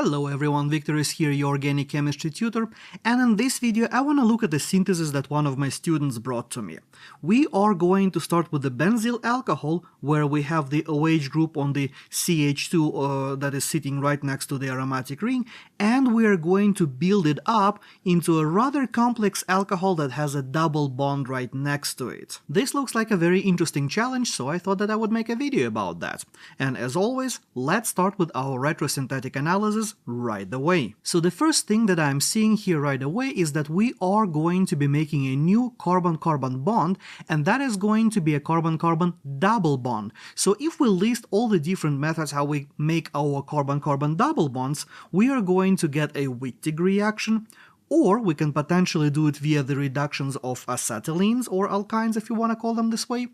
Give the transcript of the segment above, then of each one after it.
Hello everyone, Victor is here, your organic chemistry tutor, and in this video I want to look at the synthesis that one of my students brought to me. We are going to start with the benzyl alcohol, where we have the OH group on the CH2 that is sitting right next to the aromatic ring, and we are going to build it up into a rather complex alcohol that has a double bond right next to it. This looks like a very interesting challenge, so I thought that I would make a video about that. And as always, let's start with our retrosynthetic analysis right away. So the first thing that I'm seeing here right away is that we are going to be making a new carbon-carbon bond, and that is going to be a carbon-carbon double bond. So if we list all the different methods how we make our carbon-carbon double bonds, we are going to get a Wittig reaction, or we can potentially do it via the reductions of acetylenes or alkynes, if you want to call them this way,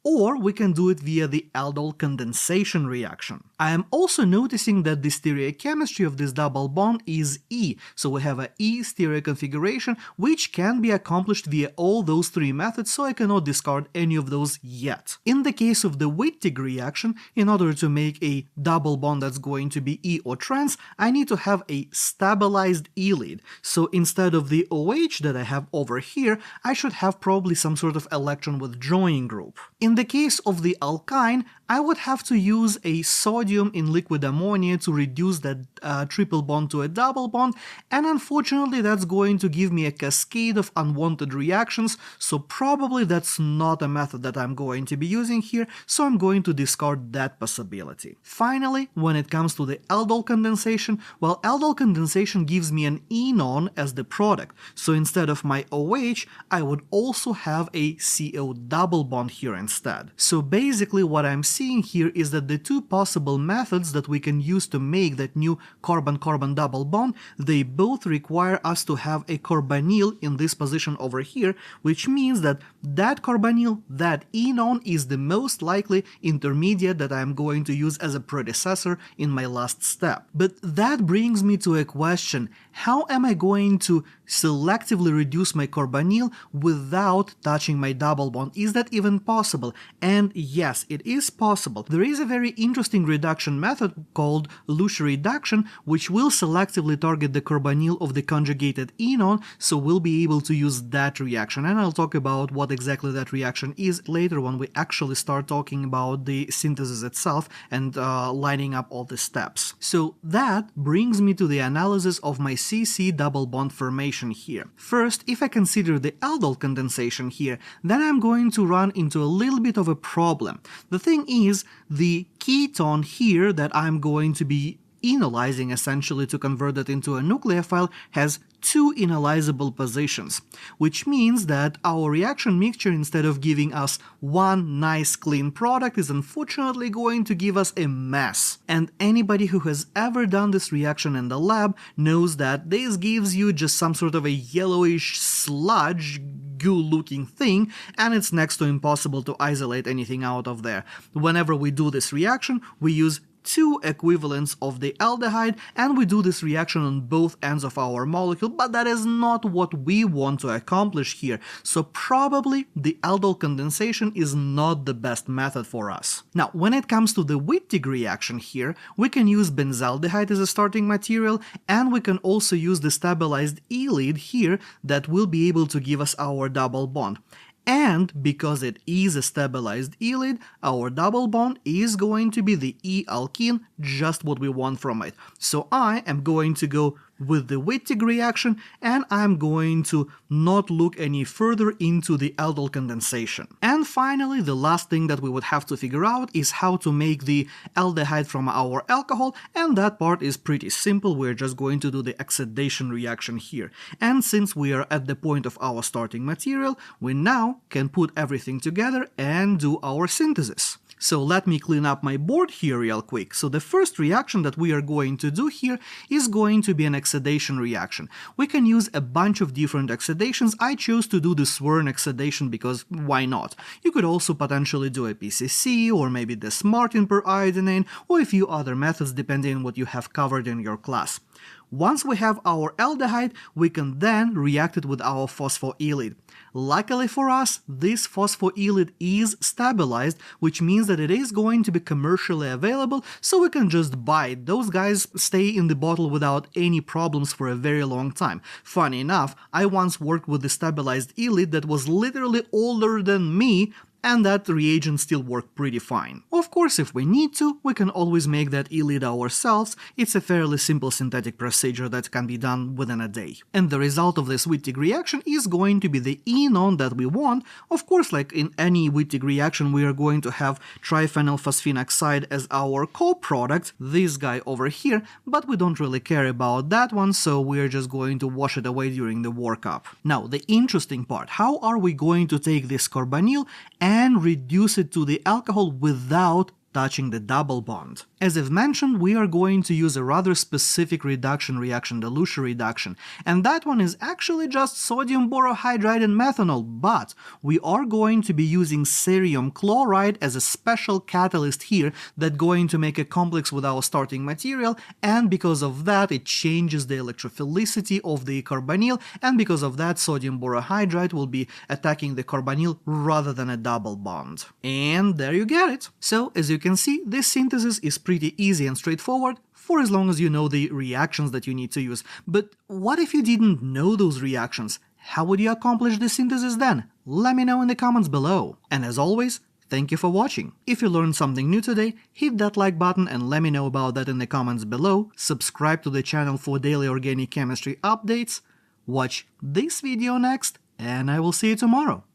or we can do it via the aldol condensation reaction. I am also noticing that the stereochemistry of this double bond is E, so we have a E stereo configuration, which can be accomplished via all those three methods, so I cannot discard any of those yet. In the case of the Wittig reaction, in order to make a double bond that's going to be E or trans, I need to have a stabilized E lead. So instead of the OH that I have over here, I should have probably some sort of electron withdrawing group. In the case of the alkyne, I would have to use a sodium in liquid ammonia to reduce that triple bond to a double bond, and unfortunately that's going to give me a cascade of unwanted reactions, so probably that's not a method that I'm going to be using here, so I'm going to discard that possibility. Finally, when it comes to the aldol condensation, well, aldol condensation gives me an enon as the product, so instead of my OH, I would also have a CO double bond here instead. So basically what I'm seeing here is that the two possible methods that we can use to make that new carbon-carbon double bond, they both require us to have a carbonyl in this position over here, which means that that carbonyl, that enon, is the most likely intermediate that I'm going to use as a predecessor in my last step. But that brings me to a question: how am I going to selectively reduce my carbonyl without touching my double bond? Is that even possible? And yes, it is possible. There is a very interesting reduction method called Luche reduction, which will selectively target the carbonyl of the conjugated enon, so we'll be able to use that reaction, and I'll talk about what exactly that reaction is later when we actually start talking about the synthesis itself and lining up all the steps. So that brings me to the analysis of my CC double bond formation here. First, if I consider the aldol condensation here, then I'm going to run into a little bit of a problem. The thing is, the ketone here that I'm going to be enolizing essentially to convert it into a nucleophile has two enolizable positions, which means that our reaction mixture, instead of giving us one nice clean product, is unfortunately going to give us a mess. And anybody who has ever done this reaction in the lab knows that this gives you just some sort of a yellowish sludge goo-looking thing, and it's next to impossible to isolate anything out of there. Whenever we do this reaction, we use two equivalents of the aldehyde, and we do this reaction on both ends of our molecule, but that is not what we want to accomplish here, so probably the aldol condensation is not the best method for us. Now, when it comes to the Wittig reaction here, we can use benzaldehyde as a starting material, and we can also use the stabilized E lead here that will be able to give us our double bond. And because it is a stabilized E lead, our double bond is going to be the E alkene, just what we want from it. So I am going to go with the Wittig reaction, and I'm going to not look any further into the aldol condensation. And finally, the last thing that we would have to figure out is how to make the aldehyde from our alcohol, and that part is pretty simple. We're just going to do the oxidation reaction here. And since we are at the point of our starting material, we now can put everything together and do our synthesis. So let me clean up my board here real quick. So the first reaction that we are going to do here is going to be an oxidation reaction. We can use a bunch of different oxidations. I chose to do the Swern oxidation because why not? You could also potentially do a PCC, or maybe the Martin per iodinane, or a few other methods depending on what you have covered in your class. Once we have our aldehyde, we can then react it with our phosphoylide. Luckily for us, this phosphoylide is stabilized, which means that it is going to be commercially available, so we can just buy it. Those guys stay in the bottle without any problems for a very long time. Funny enough, I once worked with the stabilized ylide that was literally older than me, and that reagent still worked pretty fine. Of course, if we need to, we can always make that ylide ourselves. It's a fairly simple synthetic procedure that can be done within a day. And the result of this Wittig reaction is going to be the enone that we want. Of course, like in any Wittig reaction, we are going to have triphenylphosphine as our co-product, this guy over here, but we don't really care about that one, so we're just going to wash it away during the workup. Now, the interesting part, how are we going to take this carbonyl and reduce it to the alcohol without touching the double bond? As I've mentioned, we are going to use a rather specific reduction reaction, the Luche reduction, and that one is actually just sodium borohydride and methanol, but we are going to be using cerium chloride as a special catalyst here that's going to make a complex with our starting material, and because of that it changes the electrophilicity of the carbonyl, and because of that sodium borohydride will be attacking the carbonyl rather than a double bond. And there you get it. So as you can see, this synthesis is pretty easy and straightforward for as long as you know the reactions that you need to use. But what if you didn't know those reactions? How would you accomplish the synthesis then? Let me know in the comments below. And as always, thank you for watching. If you learned something new today, hit that like button and let me know about that in the comments below. Subscribe to the channel for daily organic chemistry updates. Watch this video next, and I will see you tomorrow.